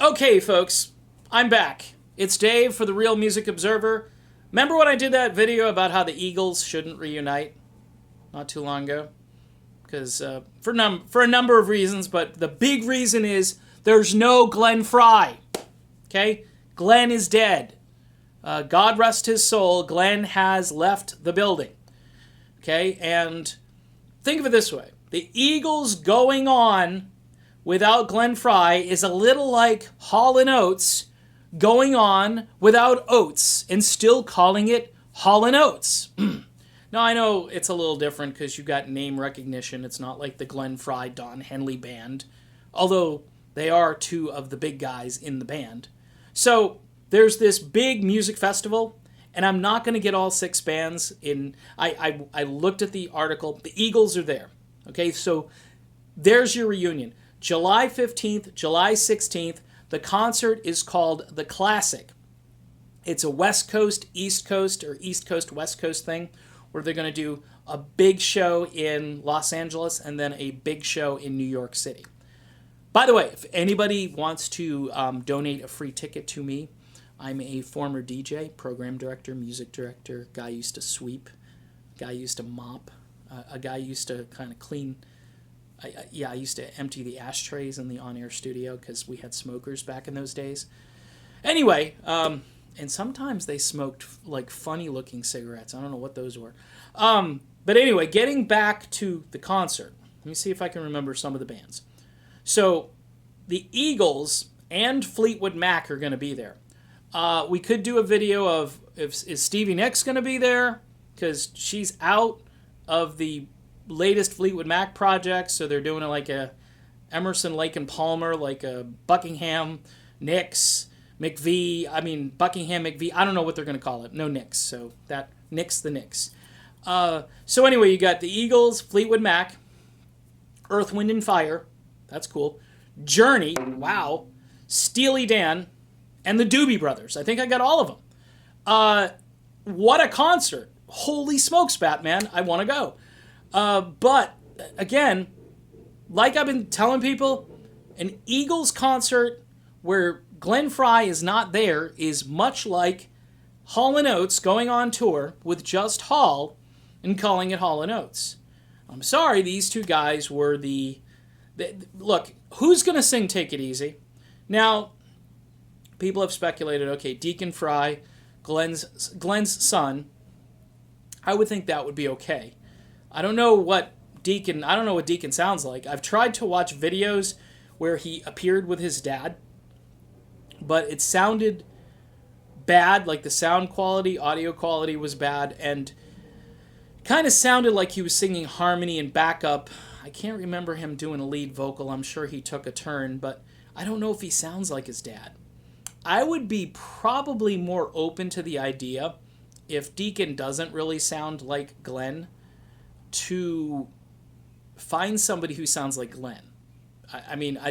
Okay, folks, I'm back. It's Dave for the Real Music Observer. Remember when I did that video about how the Eagles shouldn't reunite not too long ago? Because for a number of reasons, but the big reason is there's no Glenn Frey. Okay? Glenn is dead. God rest his soul. Glenn has left the building. Okay? And think of it this way. The Eagles going on without Glenn Frey is a little like Hall & Oates going on without Oates and still calling it Hall & Oates. Now, I know it's a little different because you got name recognition. It's not like the Glenn Frey, Don Henley band, although they are two of the big guys in the band. So there's this big music festival, and I'm not going to get all six bands in. I looked at the article. The Eagles are there. Okay, so there's your reunion. July 15th, July 16th, the concert is called The Classic. It's a West Coast, East Coast, or East Coast, West Coast thing, where they're going to do a big show in Los Angeles and then a big show in New York City. By the way, if anybody wants to donate a free ticket to me, I'm a former DJ, program director, music director, guy used to sweep, guy used to mop, a guy used to kind of clean. I used to empty the ashtrays in the on-air studio because we had smokers back in those days. Anyway, and sometimes they smoked like funny-looking cigarettes. I don't know what those were. But anyway, getting back to the concert. Let me see if I can remember some of the bands. So the Eagles and Fleetwood Mac are going to be there. We could do a video of is Stevie Nicks going to be there because she's out of the latest Fleetwood Mac project, so they're doing it like a Emerson, Lake and Palmer, like a Buckingham, Nicks, Buckingham, McVie. I don't know what they're going to call it. No Nicks, so that Nicks the Nicks. So anyway, you got the Eagles, Fleetwood Mac, Earth, Wind and Fire. That's cool. Journey, wow. Steely Dan, and the Doobie Brothers. I think I got all of them. What a concert. Holy smokes, Batman. I want to go. But, again, like I've been telling people, an Eagles concert where Glenn Frey is not there is much like Hall & Oates going on tour with just Hall and calling it Hall & Oates. I'm sorry, these two guys were look, who's going to sing Take It Easy? Now, people have speculated, okay, Deacon Frey, Glenn's son, I would think that would be okay. I don't know what Deacon sounds like. I've tried to watch videos where he appeared with his dad, but it sounded bad, like the sound quality, audio quality was bad, and kind of sounded like he was singing harmony and backup. I can't remember him doing a lead vocal. I'm sure he took a turn, but I don't know if he sounds like his dad. I would be probably more open to the idea, if Deacon doesn't really sound like Glenn, to find somebody who sounds like Glenn.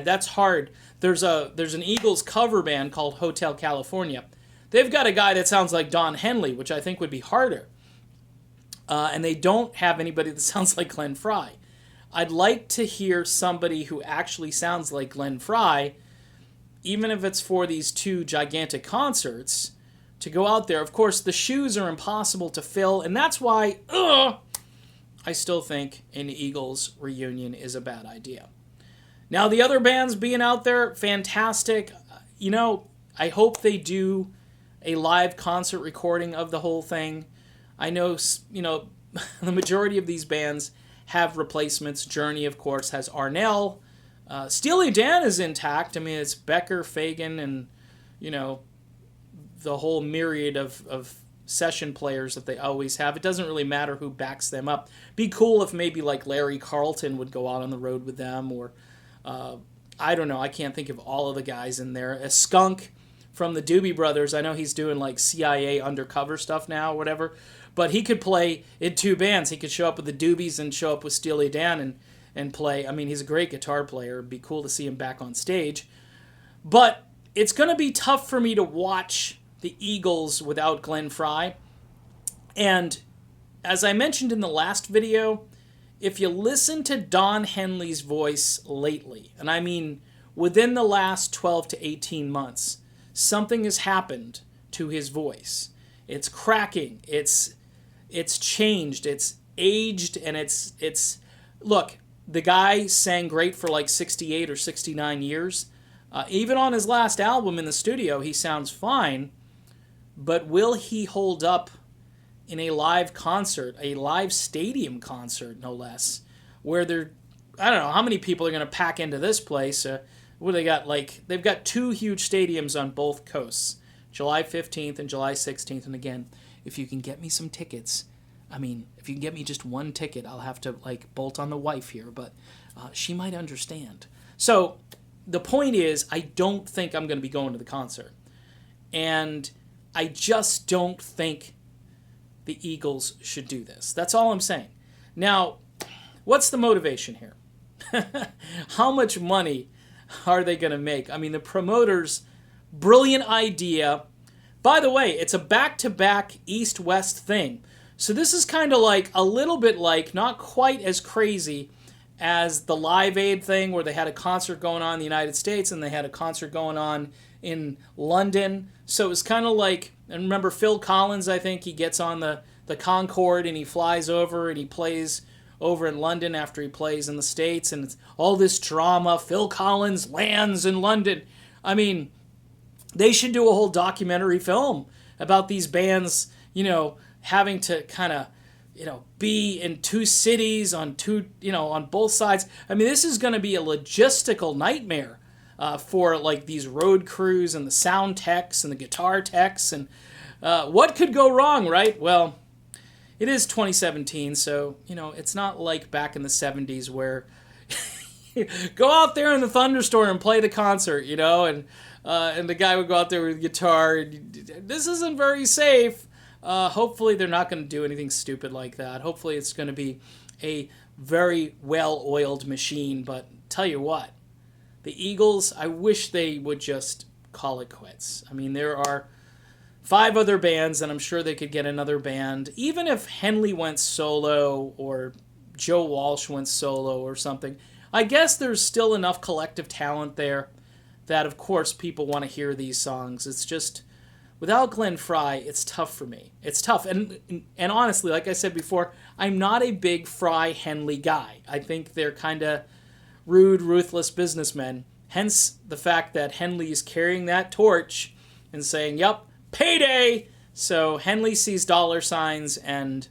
That's hard. There's an Eagles cover band called Hotel California. They've got a guy that sounds like Don Henley, which I think would be harder. And they don't have anybody that sounds like Glenn Frey. I'd like to hear somebody who actually sounds like Glenn Frey, even if it's for these two gigantic concerts, to go out there. Of course, the shoes are impossible to fill, and that's why I still think an Eagles reunion is a bad idea. Now, the other bands being out there, fantastic. I hope they do a live concert recording of the whole thing. I know, the majority of these bands have replacements. Journey, of course, has Arnell. Steely Dan is intact. It's Becker, Fagan, and, the whole myriad of session players that they always have. It doesn't really matter who backs them up. Be cool if maybe like Larry Carlton would go out on the road with them, or I don't know. I can't think of all of the guys in there. A Skunk from the Doobie Brothers. I know he's doing like CIA undercover stuff now, or whatever. But he could play in two bands. He could show up with the Doobies and show up with Steely Dan and play. He's a great guitar player. It'd be cool to see him back on stage. But it's going to be tough for me to watch the Eagles without Glenn Frey. And as I mentioned in the last video, if you listen to Don Henley's voice lately, and within the last 12 to 18 months, something has happened to his voice. It's cracking. It's changed. It's aged, and it's look, the guy sang great for like 68 or 69 years. Even on his last album in the studio, he sounds fine. But will he hold up in a live concert, a live stadium concert, no less, where I don't know how many people are going to pack into this place. What they got? They've got 2 huge stadiums on both coasts, July 15th and July 16th. And again, if you can get me some tickets, if you can get me just one ticket, I'll have to bolt on the wife here, but she might understand. So the point is, I don't think I'm going to be going to the concert. And I just don't think the Eagles should do this. That's all I'm saying. Now, what's the motivation here? How much money are they going to make? The promoters, brilliant idea. By the way, it's a back-to-back East-West thing. So this is kind of a little bit not quite as crazy as the Live Aid thing, where they had a concert going on in the United States and they had a concert going on in London. So it was kind of and remember Phil Collins, I think, he gets on the Concorde and he flies over and he plays over in London after he plays in the States, and it's all this drama. Phil Collins lands in London. They should do a whole documentary film about these bands, having to kind of, be in 2 cities on both sides. This is going to be a logistical nightmare for these road crews and the sound techs and the guitar techs, and what could go wrong, right? Well, it is 2017, so it's not like back in the 70s where go out there in the thunderstorm and play the concert, and the guy would go out there with a guitar. This isn't very safe. Hopefully they're not going to do anything stupid like that. Hopefully it's going to be a very well-oiled machine. But tell you what, the Eagles, I wish they would just call it quits. There are 5 other bands, and I'm sure they could get another band. Even if Henley went solo or Joe Walsh went solo or something, I guess there's still enough collective talent there that, of course, people want to hear these songs. It's just, without Glenn Frey, it's tough for me. It's tough. And honestly, like I said before, I'm not a big Frey-Henley guy. I think they're kind of rude, ruthless businessmen. Hence the fact that Henley is carrying that torch and saying, yep, payday! So Henley sees dollar signs, and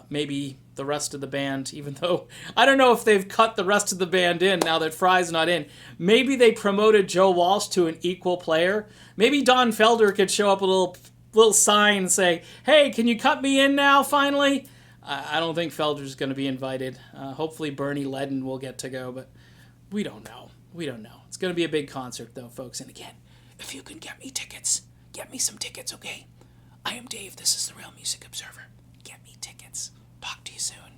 maybe the rest of the band, even though I don't know if they've cut the rest of the band in now that Frey's not in. Maybe they promoted Joe Walsh to an equal player. Maybe Don Felder could show up with a little sign and say, hey, can you cut me in now, finally? I don't think Felder's going to be invited. Hopefully Bernie Ledden will get to go, but we don't know. We don't know. It's going to be a big concert, though, folks. And again, if you can get me tickets, get me some tickets, okay? I am Dave. This is the Real Music Observer. Get me tickets. Talk to you soon.